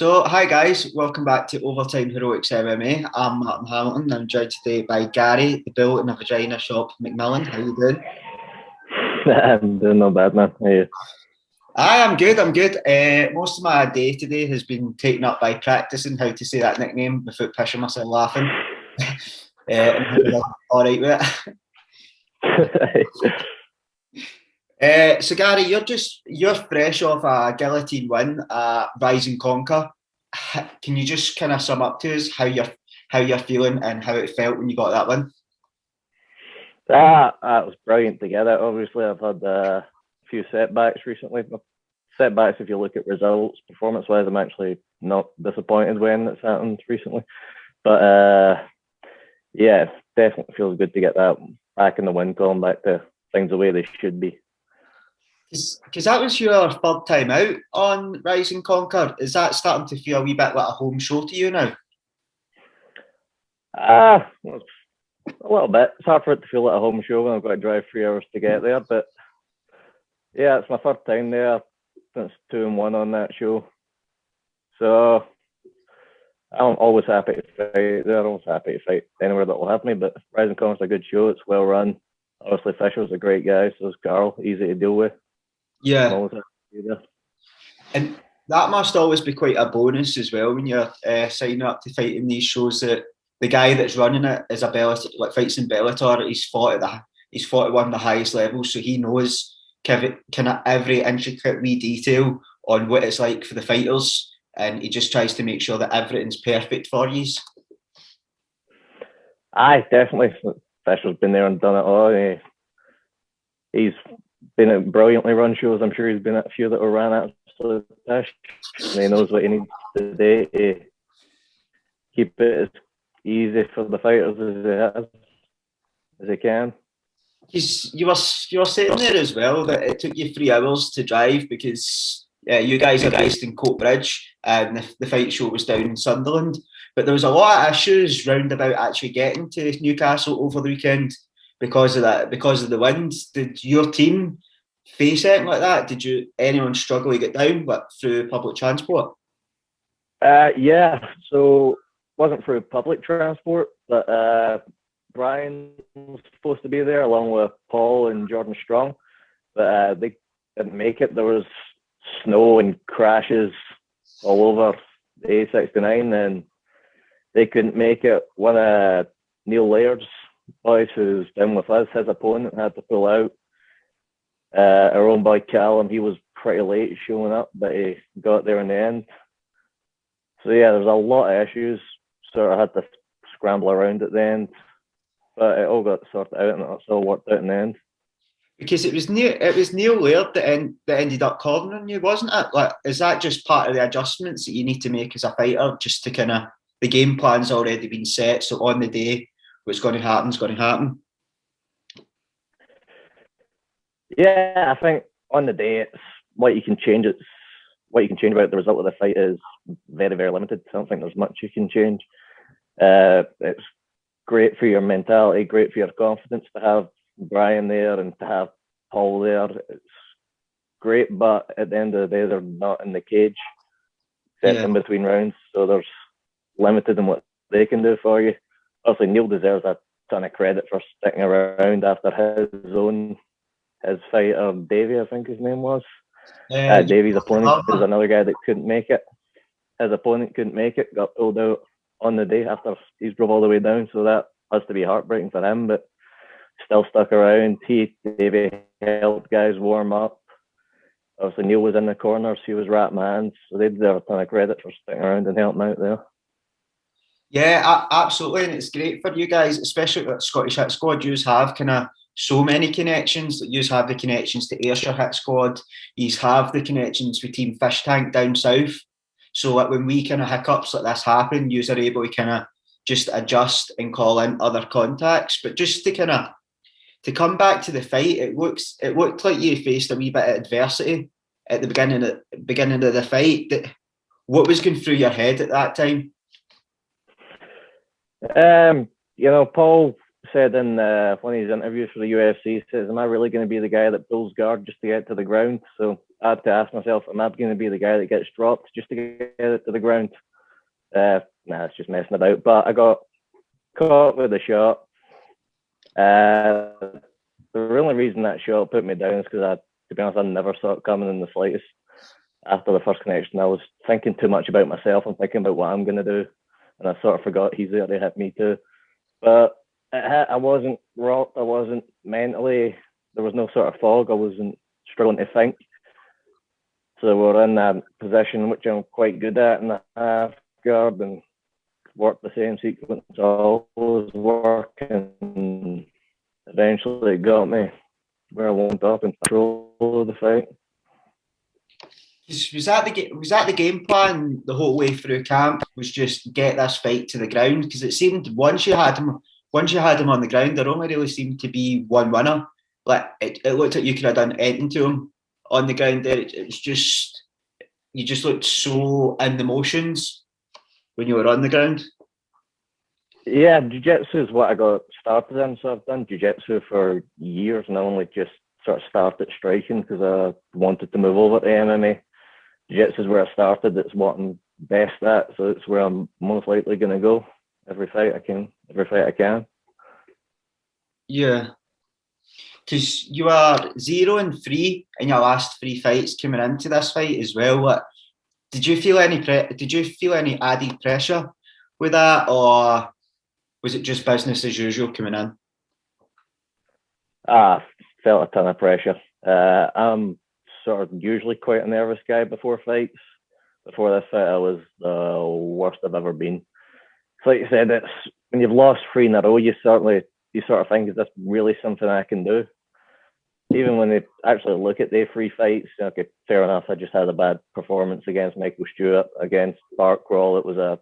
Hi guys, welcome back to Overtime Heroics MMA. I'm Martin Hamilton. I'm joined today by Gary, the Bull in the Vagina Shop, McMillan. How you doing? I'm doing no bad, man. How are you? I'm good. I'm good. Most of my day today has been taken up by practicing how to say that nickname without pissing myself laughing. All right with it. So Gary, you're fresh off a guillotine win, Rise and Conquer. Can you just kind of sum up to us how you're feeling and how it felt when you got that win? That was brilliant to get it. Obviously, I've had a few setbacks recently. Setbacks, if you look at results, performance-wise, I'm actually not disappointed when it's happened recently. But yeah, it definitely feels good to get that back in the win column, back to things the way they should be. Because that was your third time out on Rise and Conquer. Is that starting to feel a wee bit like a home show to you now? A little bit. It's hard for it to feel like a home show when I've got to drive 3 hours to get there. But yeah, it's my third time there since 2-1 on that show. So I'm always happy to fight there. I'm always happy to fight anywhere that will have me. But Rise and Conquer is a good show. It's well run. Obviously, Fisher's a great guy. So is Carl. Easy to deal with. Yeah. And that must always be quite a bonus as well when you're signing up to fight in these shows, that the guy that's running it is a Bellator, like fights in Bellator. He's fought at one of the highest levels, so he knows kind of every intricate wee detail on what it's like for the fighters, and he just tries to make sure that everything's perfect for you. Aye, definitely. Fisher's been there and done it all. He's been at brilliantly run shows. I'm sure he's been at a few that were ran absolute pish. And he knows what he needs today to keep it as easy for the fighters as he can. You were saying there as well that it took you 3 hours to drive because you guys are based in Coatbridge and the fight show was down in Sunderland. But there was a lot of issues round about actually getting to Newcastle over the weekend because of the wind. Did your team face anything like that? Did anyone struggle to get down through public transport? Yeah, so wasn't through public transport, but Brian was supposed to be there along with Paul and Jordan Strong, but they didn't make it. There was snow and crashes all over the A69, and they couldn't make it. One of Neil Laird's boys who's down with us, his opponent had to pull out. Our own boy Callum, he was pretty late showing up, but he got there in the end. So yeah, there's a lot of issues. Sort of had to scramble around at the end, but it all got sorted out and it's all worked out in the end. Because it was Neil Laird that ended up cornering you, wasn't it? Like, is that just part of the adjustments that you need to make as a fighter, just to kind of, the game plan's already been set, so on the day what's going to happen is going to happen? Yeah, I think on the day it's what you can change. What you can change about the result of the fight is very, very limited. I don't think there's much you can change. It's great for your mentality, great for your confidence to have Brian there and to have Paul there. It's great, but at the end of the day, they're not in the cage, except in between rounds, so there's limited in what they can do for you. Obviously, Neil deserves a ton of credit for sticking around after his fight of Davey, I think his name was. Davey's opponent is another guy that couldn't make it. His opponent couldn't make it, got pulled out on the day after he's drove all the way down, so that has to be heartbreaking for him, but still stuck around. Davey helped guys warm up. Obviously, Neil was in the corners, he was wrapping hands, so they deserve a ton of credit for sticking around and helping out there. Yeah, absolutely, and it's great for you guys, especially at Scottish Hit Squad. You have kind of so many connections. You have the connections to Ayrshire Hit Squad. You have the connections with Team Fish Tank down south. So like when we kind of hiccups like this happen, you are able to kind of just adjust and call in other contacts. But just to come back to the fight, it looked like you faced a wee bit of adversity at the beginning of the fight. What was going through your head at that time? Paul said in one of his interviews for the UFC, says, "Am I really going to be the guy that pulls guard just to get to the ground?" So I had to ask myself, "Am I going to be the guy that gets dropped just to get it to the ground?" Nah, it's just messing about. But I got caught with a shot. The only reason that shot put me down is because to be honest, I never saw it coming in the slightest. After the first connection, I was thinking too much about myself and thinking about what I'm going to do. And I sort of forgot he's already hit me too. But I wasn't rocked. I wasn't mentally, there was no sort of fog. I wasn't struggling to think. So we're in that position, which I'm quite good at in the half guard, and work the same sequence I always work. And eventually it got me where I wound up in control of the fight. Was that the game plan the whole way through camp? Was just get this fight to the ground? Because it seemed once you had him on the ground, there only really seemed to be one winner. Like it looked like you could have done anything to him on the ground there. It was just you just looked so in the motions when you were on the ground. Yeah, jiu-jitsu is what I got started in. So I've done jiu-jitsu for years, and I only just sort of started striking because I wanted to move over to MMA. Jiu-jitsu is where I started. It's what I'm best at, so it's where I'm most likely going to go every fight I can. Yeah, because you are 0-3 in your last 3 fights coming into this fight as well. What, did you feel any added pressure with that, or was it just business as usual coming in? I felt a ton of pressure. I'm sort of usually quite a nervous guy before fights. Before this fight, I was the worst I've ever been. So like you said, it's when you've lost 3 in a row, you sort of think, is this really something I can do? Even when they actually look at the 3 fights, okay, fair enough, I just had a bad performance against Michael Stewart, against Bart Crawl. It was a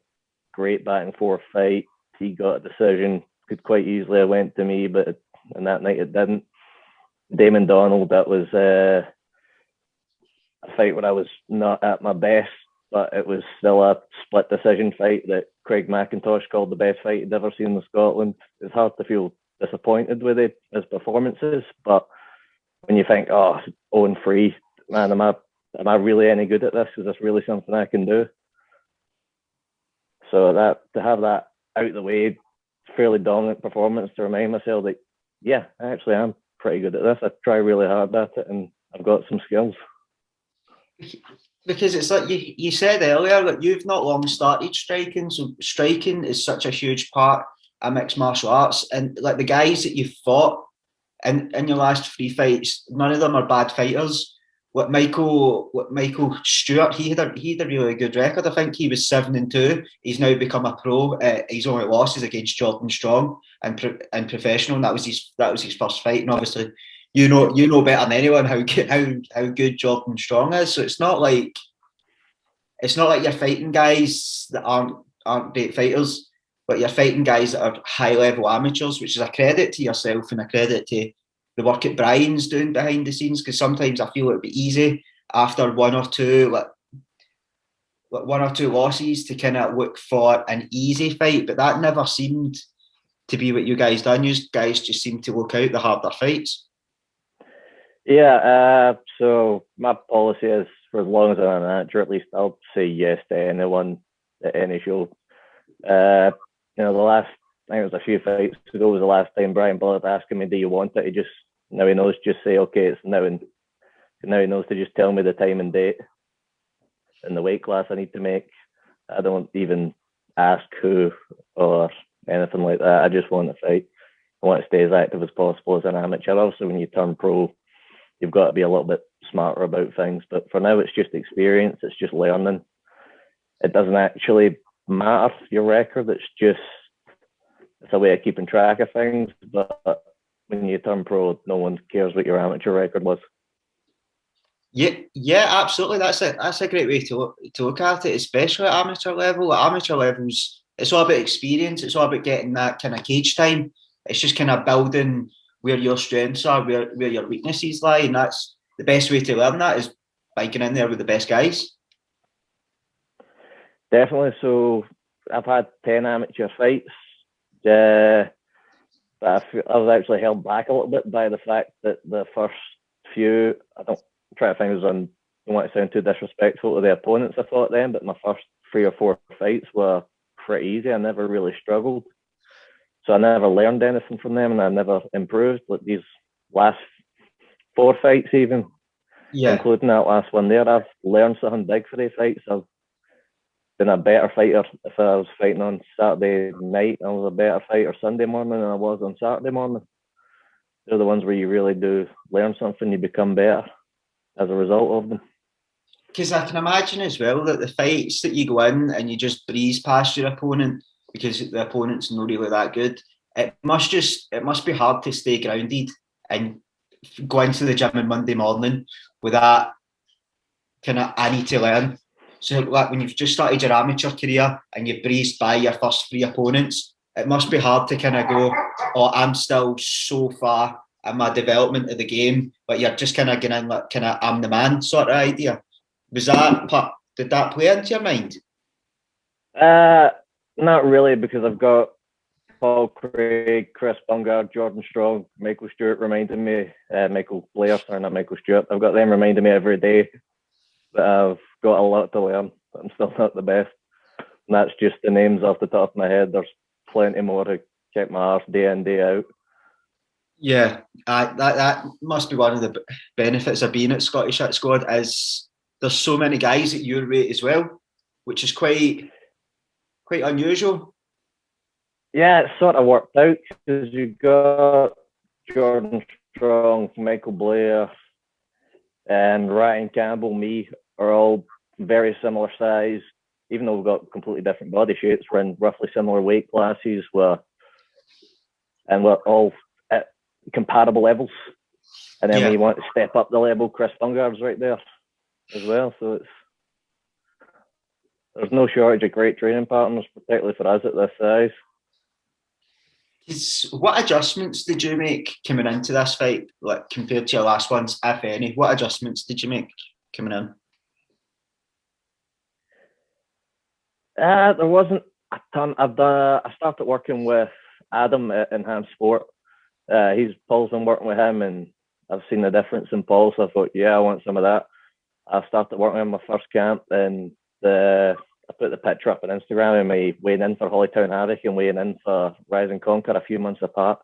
great back and forth fight. He got a decision, could quite easily have went to me, but and that night it didn't. Damon Donald, that was a fight where I was not at my best, but it was still a split decision fight that Craig McIntosh called the best fight he'd ever seen in Scotland. It's hard to feel disappointed with his performances, but when you think, 0-3, man, am I really any good at this? Is this really something I can do? So that to have that out of the way, fairly dominant performance to remind myself that, yeah, actually I'm pretty good at this. I try really hard at it, and I've got some skills. Because it's like you said earlier, like you've not long started striking, so striking is such a huge part of mixed martial arts. And like the guys that you've fought in your last 3 fights, none of them are bad fighters. What Michael Stewart, he had a really good record. I think he was 7-2. He's now become a pro. His only loss is against Jordan Strong and professional. And that was his first fight. And obviously, you know better than anyone how good Jordan Strong is. So it's not like you're fighting guys that aren't great fighters, but you're fighting guys that are high level amateurs, which is a credit to yourself and a credit to the work that Brian's doing behind the scenes. Because sometimes I feel it would be easy after one or two losses to kind of look for an easy fight, but that never seemed to be what you guys done. You guys just seemed to look out the harder fights. Yeah, so my policy is, for as long as I'm an amateur, at least I'll say yes to anyone at any show. The last, I think it was a few fights ago, was the last time Brian Balor asking me, "Do you want it?" Now he knows, just say, "Okay, it's now," and now he knows to just tell me the time and date and the weight class I need to make. I don't even ask who or anything like that. I just want to fight. I want to stay as active as possible as an amateur. Also, when you turn pro, you've got to be a little bit smarter about things. But for now, it's just experience. It's just learning. It doesn't actually matter your record. It's a way of keeping track of things. But when you turn pro, no one cares what your amateur record was. Yeah, absolutely. That's a great way to look at it, especially at amateur level. At amateur levels, it's all about experience. It's all about getting that kind of cage time. It's just kind of building where your strengths are, where your weaknesses lie, and that's the best way to learn that is by getting in there with the best guys. Definitely. So I've had 10 amateur fights. But I was actually held back a little bit by the fact that the first few, I don't try to think I don't want to sound too disrespectful to the opponents I fought then, but my first 3 or 4 fights were pretty easy. I never really struggled. So I never learned anything from them, and I never improved. Like these last 4 fights even, including that last one there, I've learned something big for these fights. I've been a better fighter. If I was fighting on Saturday night, I was a better fighter Sunday morning than I was on Saturday morning. They're the ones where you really do learn something, you become better as a result of them. Because I can imagine as well that the fights that you go in and you just breeze past your opponent because the opponent's not really that good, it must be hard to stay grounded and go into the gym on Monday morning with that kind of I need to learn. So like when you've just started your amateur career and you've breezed by your first 3 opponents, it must be hard to kind of go, oh, I'm still so far in my development of the game, but you're just kind of getting like kind of I'm the man sort of idea. Did that play into your mind? Not really, because I've got Paul Craig, Chris Bungard, Jordan Strong, Michael Stewart reminding me, Michael Blair, sorry, not Michael Stewart. I've got them reminding me every day that I've got a lot to learn, but I'm still not the best. And that's just the names off the top of my head. There's plenty more to kick my arse day in, day out. Yeah, that must be one of the benefits of being at Scottish Hit Squad is there's so many guys at your weight as well, which is quite unusual. Yeah, it sort of worked out because you got Jordan Strong, Michael Blair, and Ryan Campbell, me, are all very similar size, even though we've got completely different body shapes. We're in roughly similar weight classes, and we're all at compatible levels. And then when you want to step up the level, Chris Bungard's right there as well. So there's no shortage of great training partners, particularly for us at this size. What adjustments did you make coming into this fight, like compared to your last ones, if any? What adjustments did you make coming in? There wasn't a ton. I started working with Adam at Enhanced Sport. Paul's been working with him, and I've seen the difference in Paul. So I thought, yeah, I want some of that. I started working on my first camp, and I put the picture up on Instagram of me weighing in for Hollytown Havoc and weighing in for Rise and Conquer a few months apart.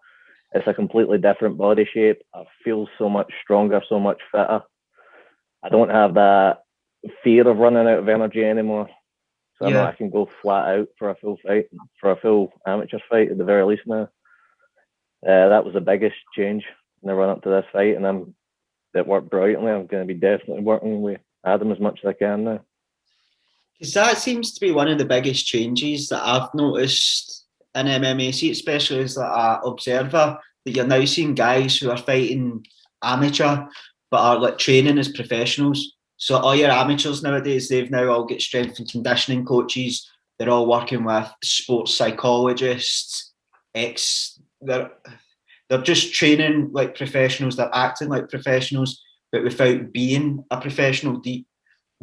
It's a completely different body shape. I feel so much stronger, so much fitter. I don't have that fear of running out of energy anymore. So I know I can go flat out for a full fight, for a full amateur fight at the very least now. That was the biggest change in the run up to this fight, and it worked brilliantly. I'm going to be definitely working with Adam as much as I can now. Because that seems to be one of the biggest changes that I've noticed in MMA, especially as an observer, that you're now seeing guys who are fighting amateur but are like training as professionals. So all your amateurs nowadays, they've now all got strength and conditioning coaches. They're all working with sports psychologists. They're just training like professionals. They're acting like professionals, but without being a professional.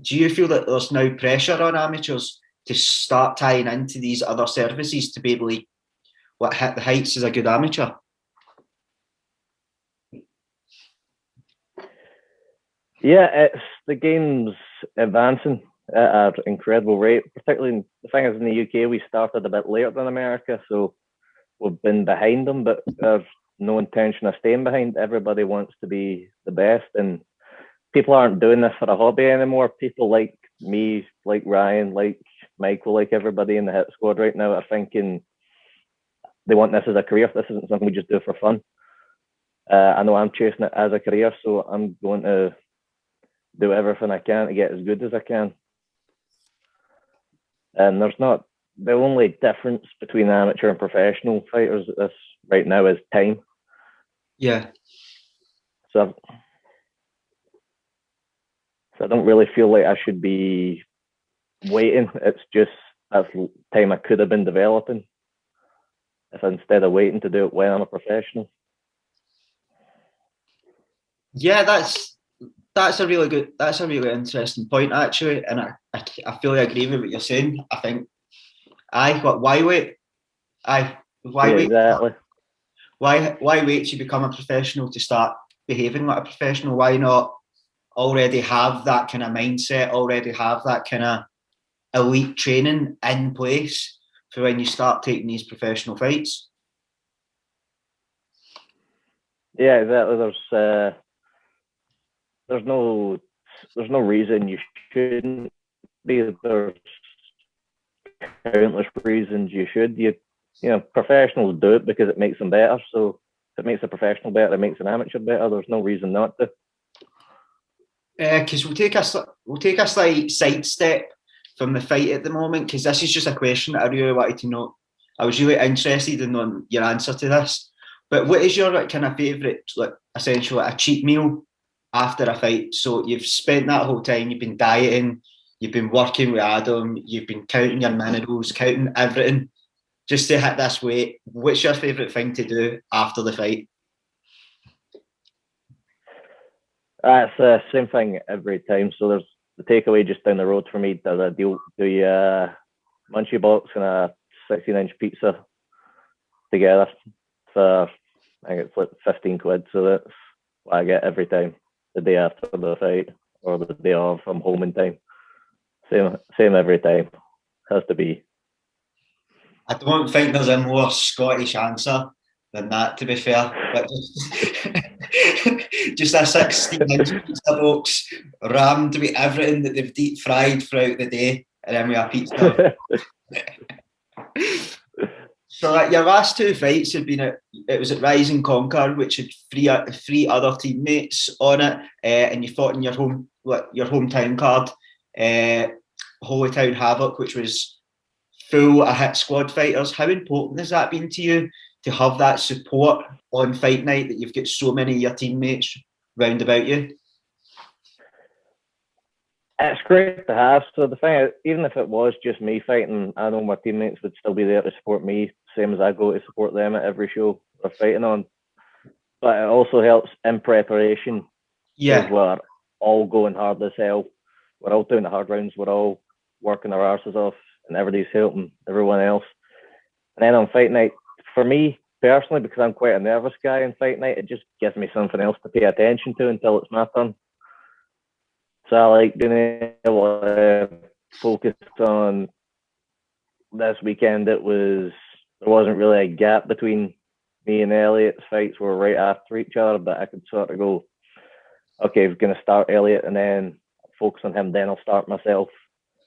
Do you feel that there's now pressure on amateurs to start tying into these other services to be able to hit the heights as a good amateur? Yeah, the game's advancing at an incredible rate. Particularly, the thing is, in the UK, we started a bit later than America, so we've been behind them, but there's no intention of staying behind. Everybody wants to be the best, and people aren't doing this for a hobby anymore. People like me, like Ryan, like Michael, like everybody in the Hit Squad right now are thinking they want this as a career. This isn't something we just do for fun. I know I'm chasing it as a career, so I'm going to do everything I can to get as good as I can. And there's not, the only difference between amateur and professional fighters at this right now is time. Yeah. So I don't really feel like I should be waiting. It's just that's time I could have been developing if instead of waiting to do it when I'm a professional. Yeah, that's a really interesting point actually, and I fully agree with what you're saying. I think why wait? Why wait? Exactly. why wait to become a professional to start behaving like a professional? Why not already have that kind of mindset, already have that kind of elite training in place for when you start taking these professional fights? Yeah, exactly. There's no reason you shouldn't be. There's countless reasons you should. You know, professionals do it because it makes them better. So if it makes a professional better, it makes an amateur better. There's no reason not to. Because we'll take a slight sidestep from the fight at the moment, because this is just a question that I really wanted to know. I was really interested in knowing your answer to this. But what is your kind of favourite, essentially a cheat meal after a fight? So you've spent that whole time, you've been dieting, you've been working with Adam, you've been counting your minerals, counting everything just to hit this weight. What's your favourite thing to do after the fight? It's the same thing every time. So there's the takeaway just down the road for me. Does a deal, do you munchie box and a 16-inch pizza together for, I think it's like 15 quid. So that's what I get every time, the day after the fight or the day off. I'm home in time. Same every time. Has to be. I don't think there's a more Scottish answer than that, to be fair. But just a 16-inch pizza box rammed with everything that they've deep fried throughout the day, and then we have pizza. So your last two fights had been it was at Rise and Conquer, which had three other teammates on it, and you fought in your hometown card, Holy Town Havoc, which was full of hit squad fighters. How important has that been to you to have that support on fight night, that you've got so many of your teammates round about you? It's great to have. So the thing is, even if it was just me fighting, I know my teammates would still be there to support me, same as I go to support them at every show they're fighting on. But it also helps in preparation. Yeah. We're all going hard as hell. We're all doing the hard rounds. We're all working our arses off, and everybody's helping everyone else. And then on fight night, for me personally, because I'm quite a nervous guy on fight night, it just gives me something else to pay attention to until it's my turn. So I like being able to focus on this weekend. There wasn't really a gap between me and Elliot's fights. Were right after each other, but I could sort of go, okay, we're going to start Elliot and then focus on him, then I'll start myself.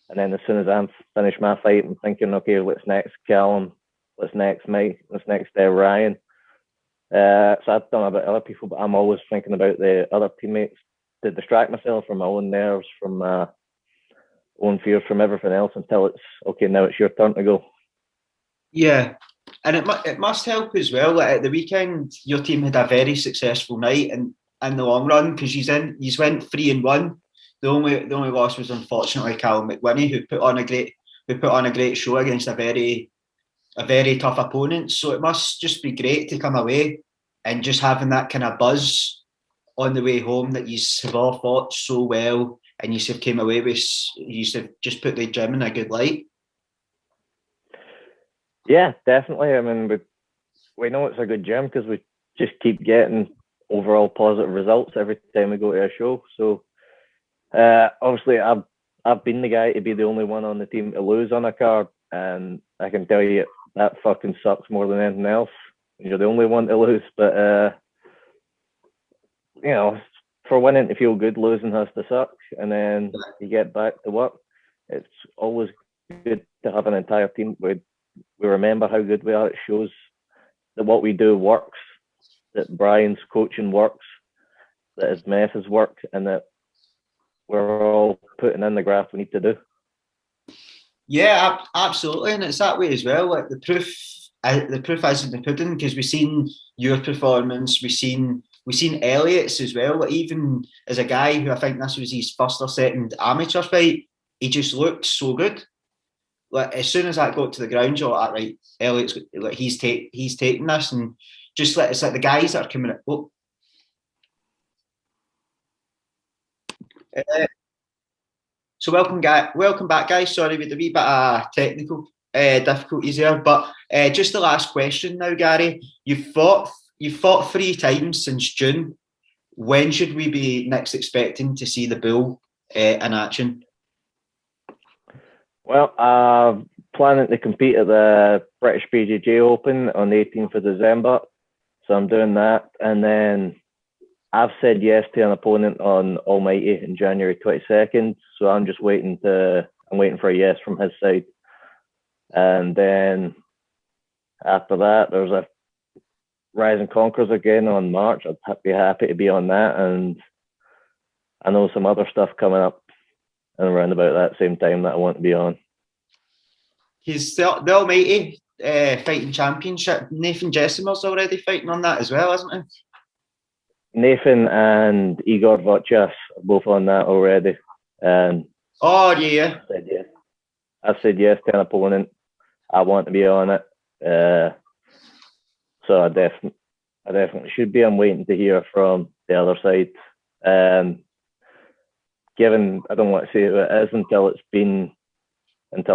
And then as soon as I'm finished my fight, I'm thinking, okay, what's next, Callum? What's next, Mike? What's next, Ryan? So I've done a bit of other people, but I'm always thinking about the other teammates to distract myself from my own nerves, from my own fears, from everything else, until it's okay, now it's your turn to go. Yeah, and it must help as well. Like at the weekend, your team had a very successful night, and in the long run, because you went 3-1. The only loss was unfortunately Callum McWinney, who put on a great show against a very tough opponent. So it must just be great to come away and just having that kind of buzz on the way home, that you have all fought so well and you have came away with, you have just put the gym in a good light. Yeah, definitely. I mean, we know it's a good gym because we just keep getting overall positive results every time we go to a show. So obviously I've been the guy to be the only one on the team to lose on a card, and I can tell you that fucking sucks more than anything else. You're the only one to lose, but you know, for winning to feel good, losing has to suck, and then you get back to work. It's always good to have an entire team. We remember how good we are. It shows that what we do works, that Brian's coaching works, that his methods work, and that we're all putting in the graft we need to do. Yeah, absolutely, and it's that way as well. Like the proof is in the pudding, because we've seen your performance, we've seen Elliot's as well. Like even as a guy who I think this was his first or second amateur fight, he just looked so good. Like as soon as that got to the ground, you're like, right, Elliot's like he's taking this, and just like it's like the guys that are coming up. Oh. So welcome back, guys. Sorry, we had a wee bit of technical difficulties there, but just the last question now, Gary. You've fought you've fought 3 times since June. When should we be next expecting to see the Bull in action? Well, I'm planning to compete at the British BJJ Open on the 18th of December. So I'm doing that. And then I've said yes to an opponent on Almighty in January 22nd. So I'm just waiting for a yes from his side. And then after that, there's a Rising Conquerors again on March. I'd be happy to be on that. And I know some other stuff coming up and around about that same time that I want to be on. He's the Almighty Fighting Championship. Nathan Jessimer's already fighting on that as well, isn't he? Nathan and Igor Votchas are both on that already. And yeah. I said yes to an opponent. I want to be on it. So I definitely should be. I'm waiting to hear from the other side. Given, I don't want to say who it is until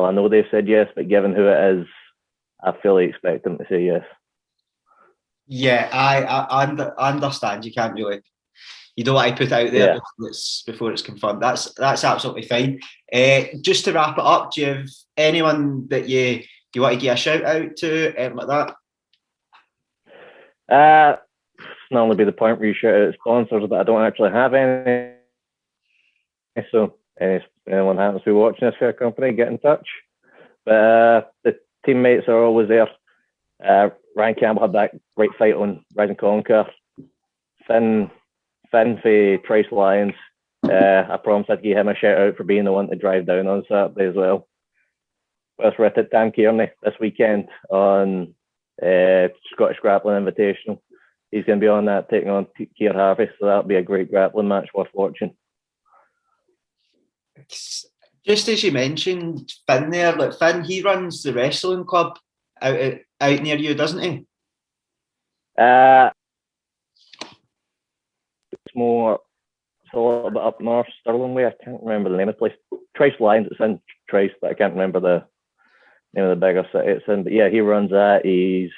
I know they've said yes, but given who it is, I fully expect them to say yes. Yeah, I understand. You can't really, you don't want to put it out there before it's confirmed. That's absolutely fine. Just to wrap it up, do you have anyone that you want to give a shout out to, anything like that? Not only be the point where you shout out sponsors, but I don't actually have any. So if anyone happens to be watching this fair company, get in touch. But the teammates are always there. Ryan Campbell had that great fight on Rise and Conquer. Finn for Trice Lions. I promised I'd give him a shout out for being the one to drive down on Saturday as well. We're at Dan Kearney this weekend on Scottish Grappling Invitational. He's going to be on that, taking on Keir Harvey, so that'll be a great grappling match worth watching. Just as you mentioned Finn there, like Finn, he runs the wrestling club out near you, doesn't he? It's a little bit up north, Stirling way. I can't remember the name of the place. Trice Lions, it's in Trice, but I can't remember the name of the bigger city it's in. But yeah, he runs that. He's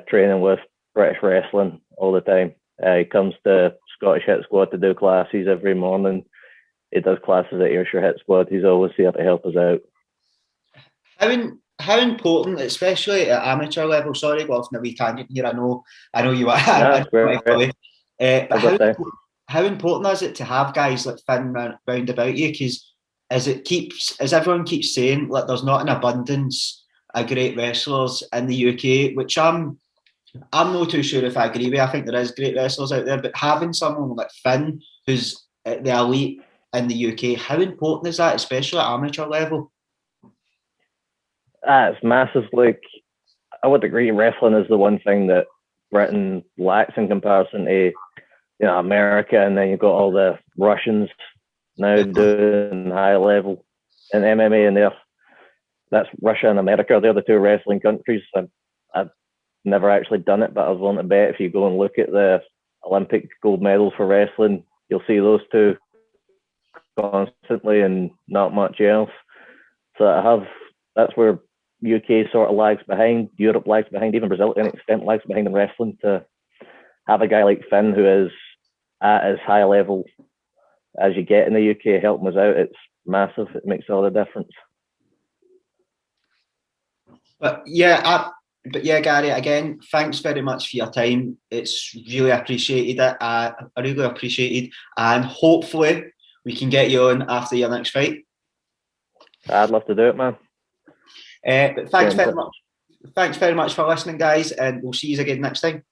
training with British Wrestling all the time. He comes to Scottish Hit Squad to do classes every morning. He does classes at Ayrshire Hit Squad. He's always here to help us out. How important, especially at amateur level? Sorry, go off on a wee tangent here. I know you are. But how important is it to have guys like Finn round about you? Because as everyone keeps saying, like there's not an abundance of great wrestlers in the UK, which I'm not too sure if I agree with. I think there is great wrestlers out there, but having someone like Finn who's at the elite in the UK, how important is that, especially at amateur level? It's massive. Like, I would agree, wrestling is the one thing that Britain lacks in comparison to, America, and then you've got all the Russians now doing high level in MMA, and that's Russia and America. They're the two wrestling countries. I've never actually done it, but I was willing to bet if you go and look at the Olympic gold medals for wrestling, you'll see those two constantly and not much else. So that's where UK sort of lags behind, Europe lags behind, even Brazil to an extent lags behind in wrestling. To have a guy like Finn who is at as high level as you get in the UK helping us out, it's massive. It makes all the difference. But yeah, Gary, again, thanks very much for your time. It's really appreciated it. I really appreciate it, and hopefully we can get you on after your next fight. I'd love to do it, man. But thanks very much. Thanks very much for listening, guys, and we'll see you again next time.